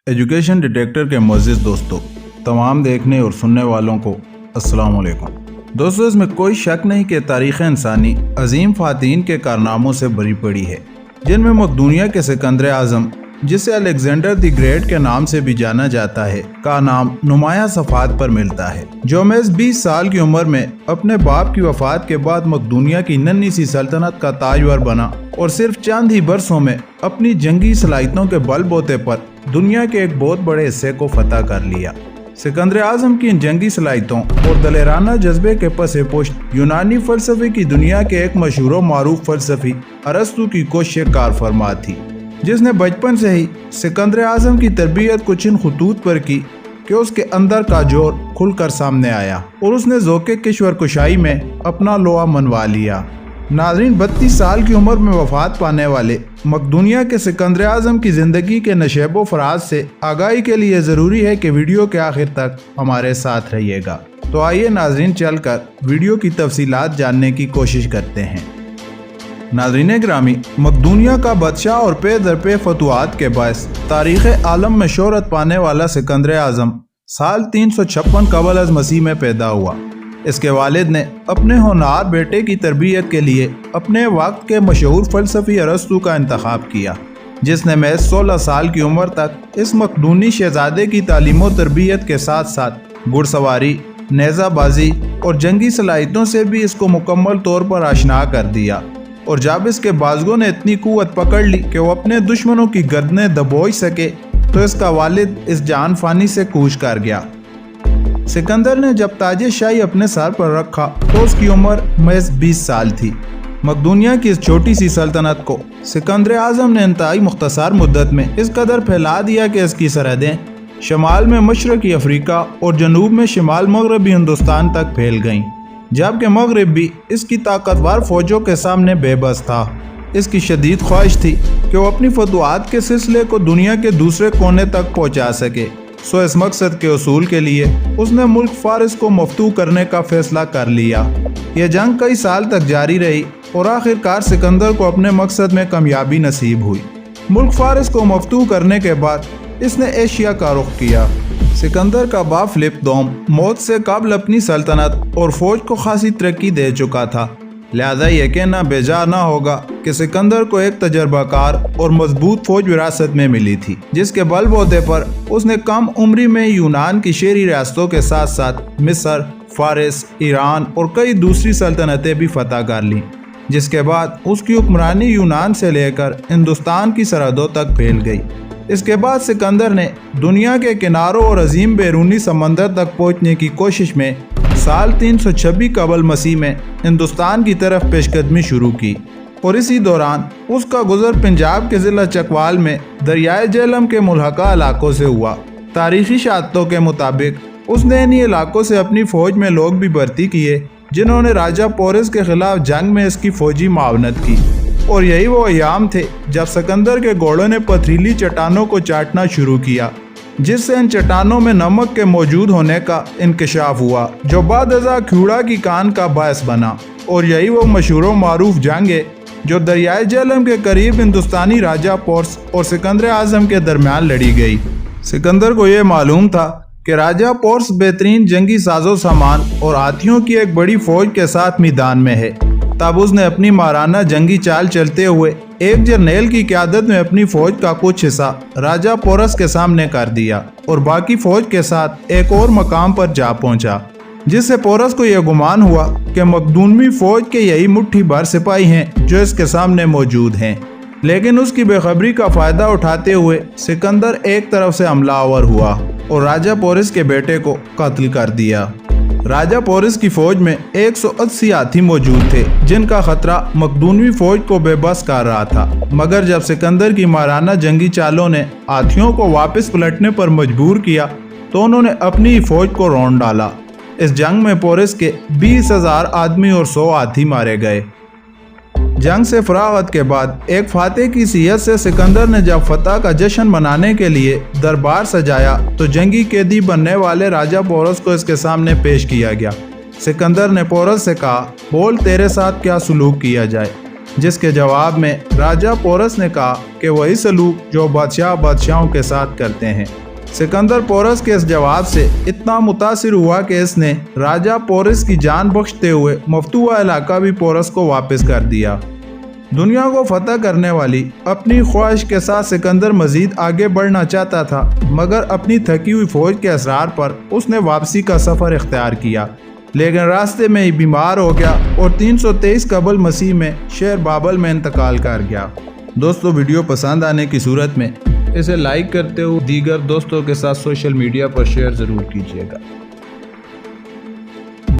Education detector के मुअज़्ज़िज़ दोस्तों, तमाम देखने और सुनने वालों को अस्सलाम वालेकुम। दोस्तों, इसमें कोई शक नहीं कि तारीख़ इंसानी अजीम ख़वातीन के कारनामों से भरी पड़ी है, जिनमें मकदूनिया के सिकंदर आज़म, जिसे अलेक्जेंडर द ग्रेट के नाम से भी जाना जाता है, का नाम नुमाया सफ़ात पर मिलता है, जो महज 20 साल की उम्र में अपने बाप की वफ़ात के बाद मकदूनिया की नन्ही सी सल्तनत का ताजवर बना और सिर्फ चंद ही बरसों में अपनी जंगी सलाहियतों के बलबूते पर दुनिया के एक बहुत बड़े हिस्से को फतह कर लिया। सिकंदर आज़म की इन जंगी सलाहियतों और दलेराना जज्बे के पसे पुष्ट यूनानी फ़लसफ़े की दुनिया के एक मशहूर व मारूफ फ़लसफ़ी अरस्तू की कोशिश कार फरमा थी, जिसने बचपन से ही सिकंदर आज़म की तरबियत कुछ इन खतूत पर की कि उसके अंदर का जोर खुलकर सामने आया और उसने ज़ोक़े किश्वर कुशाई में अपना लोहा मनवा लिया। नाज़रीन, 32 साल की उम्र में वफ़ात पाने वाले मकदूनिया के सिकंदर आज़म की ज़िंदगी के नशेबो फराज से आगाही के लिए ज़रूरी है कि वीडियो के आखिर तक हमारे साथ रहिएगा। तो आइए नाज़रीन, चलकर वीडियो की तफसीलात जानने की कोशिश करते हैं। नाज़रीन गिरामी, मकदूनिया का बादशाह और पे दर पे फतवात के बायस तारीख़ आलम में शोहरत पाने वाला सिकंदर आज़म साल 356 क़ब्ल अज़ मसीह में पैदा हुआ। इसके वालिद ने अपने होनहार बेटे की तरबियत के लिए अपने वक्त के मशहूर फ़लसफ़ी अरस्तू का इंतखाब किया, जिसने महज 16 साल की उम्र तक इस मकदूनी शहजादे की तालीम व तरबियत के साथ साथ घुड़सवारी, नेज़ाबाजी और जंगी सलाहियतों से भी इसको मुकम्मल तौर पर आशना कर दिया। और जब इसके बाजुओं ने इतनी कुव्वत पकड़ ली कि वो अपने दुश्मनों की गर्दनें दबोच सके, तो इसका वालिद इस जान फानी से कूच कर गया। सिकंदर ने जब ताजे शाही अपने सर पर रखा तो उसकी उम्र महज 20 साल थी। मकदूनिया की इस छोटी सी सल्तनत को सिकंदर आज़म ने इंतहाई मुख्तसर मुद्दत में इस कदर फैला दिया कि इसकी सरहदें शमाल में मशरक़ी अफ्रीका और जनूब में शिमाल मगरबी हिंदुस्तान तक फैल गईं, जबकि मगरब भी इसकी ताकतवर फौजों के सामने बेबस था। इसकी शदीद ख्वाहिश थी कि वो अपनी फतवात के सिलसिले को दुनिया के दूसरे कोने तक पहुँचा सके। सो इस मकसद के उसूल के लिए उसने मुल्क फारिस को मफ्तूह करने का फैसला कर लिया। यह जंग कई साल तक जारी रही और आखिरकार सिकंदर को अपने मकसद में कामयाबी नसीब हुई। मुल्क फारिस को मफ्तूह करने के बाद इसने एशिया का रुख किया। सिकंदर का बाप फिलिप दोम मौत से कबल अपनी सल्तनत और फौज को खासी तरक्की दे चुका था, लिहाजा यह कहना बेजा ना होगा कि सिकंदर को एक तजर्बाकार और मजबूत फौज विरासत में मिली थी, जिसके बलबूते पर उसने कम उम्री में यूनान की शहरी रियासतों के साथ साथ मिस्र, फारिस, ईरान और कई दूसरी सल्तनतें भी फतह कर लीं, जिसके बाद उसकी हुक्मरानी यूनान से लेकर हिंदुस्तान की सरहदों तक फैल गई। इसके बाद सिकंदर ने दुनिया के किनारों और अजीम बैरूनी समंदर तक पहुँचने की कोशिश में साल 326 क़ब्ल मसीह में हिंदुस्तान की तरफ पेशकदमी शुरू की और इसी दौरान उसका गुजर पंजाब के ज़िला चकवाल में दरियाए झेलम के मुल्हका इलाकों से हुआ। तारीखी शहादतों के मुताबिक उसने इन्हीं इलाकों से अपनी फ़ौज में लोग भी भर्ती किए जिन्होंने राजा पोरस के खिलाफ जंग में इसकी फ़ौजी मावनत की। और यही वो अयाम थे जब सिकंदर के घोड़ों ने पथरीली चट्टानों को चाटना शुरू किया, जिससे इन चट्टानों में नमक के मौजूद होने का इंकशाफ हुआ, जो बाद अज़ा ख्यूड़ा की कान का बायस बना। और यही वो मशहूर व मारूफ जंग है जो दरियाए झेलम के करीब हिंदुस्तानी राजा पोरस और सिकंदर आज़म के दरमियान लड़ी गई। सिकंदर को यह मालूम था कि राजा पोरस बेहतरीन जंगी साजो सामान और हाथियों की एक बड़ी फौज के साथ मैदान में है। तब उसने अपनी माराना जंगी चाल चलते हुए एक जर्नेल की क़यादत में अपनी फौज का कुछ हिस्सा राजा पोरस के सामने कर दिया और बाकी फौज के साथ एक और मकाम पर जा पहुंचा, जिससे पोरस को यह गुमान हुआ कि मकदूनवी फौज के यही मुट्ठी भर सिपाही हैं जो इसके सामने मौजूद हैं। लेकिन उसकी बेखबरी का फ़ायदा उठाते हुए सिकंदर एक तरफ से हमलावर हुआ और राजा पोरस के बेटे को कत्ल कर दिया। राजा पोरस की फौज में 180 हाथी मौजूद थे, जिनका खतरा मकदूनवी फौज को बेबस कर रहा था। मगर जब सिकंदर की माराना जंगी चालों ने हाथियों को वापस पलटने पर मजबूर किया, तो उन्होंने अपनी फौज को रौंद डाला। इस जंग में पोरस के 20,000 आदमी और 100 हाथी मारे गए। जंग से फरागत के बाद एक फातेह की सीयत से सिकंदर ने जब फतह का जश्न मनाने के लिए दरबार सजाया, तो जंगी कैदी बनने वाले राजा पोरस को इसके सामने पेश किया गया। सिकंदर ने पोरस से कहा, बोल तेरे साथ क्या सलूक किया जाए। جس کے جواب میں راجہ پورس نے کہا کہ وہی سلوک جو بادشاہوں کے ساتھ کرتے ہیں۔ سکندر پورس کے اس جواب سے اتنا متاثر ہوا کہ اس نے راجہ پورس کی جان بخشتے ہوئے مفتوحہ علاقہ بھی پورس کو واپس کر دیا۔ دنیا کو فتح کرنے والی اپنی خواہش کے ساتھ سکندر مزید آگے بڑھنا چاہتا تھا، مگر اپنی تھکی ہوئی فوج کے اصرار پر اس نے واپسی کا سفر اختیار کیا، لیکن راستے میں ہی بیمار ہو گیا اور 323 قبل مسیح میں شہر بابل میں انتقال کر گیا۔ دوستو، ویڈیو پسند آنے کی صورت میں اسے لائک کرتے ہوئے دیگر دوستوں کے ساتھ سوشل میڈیا پر شیئر ضرور کیجیے گا۔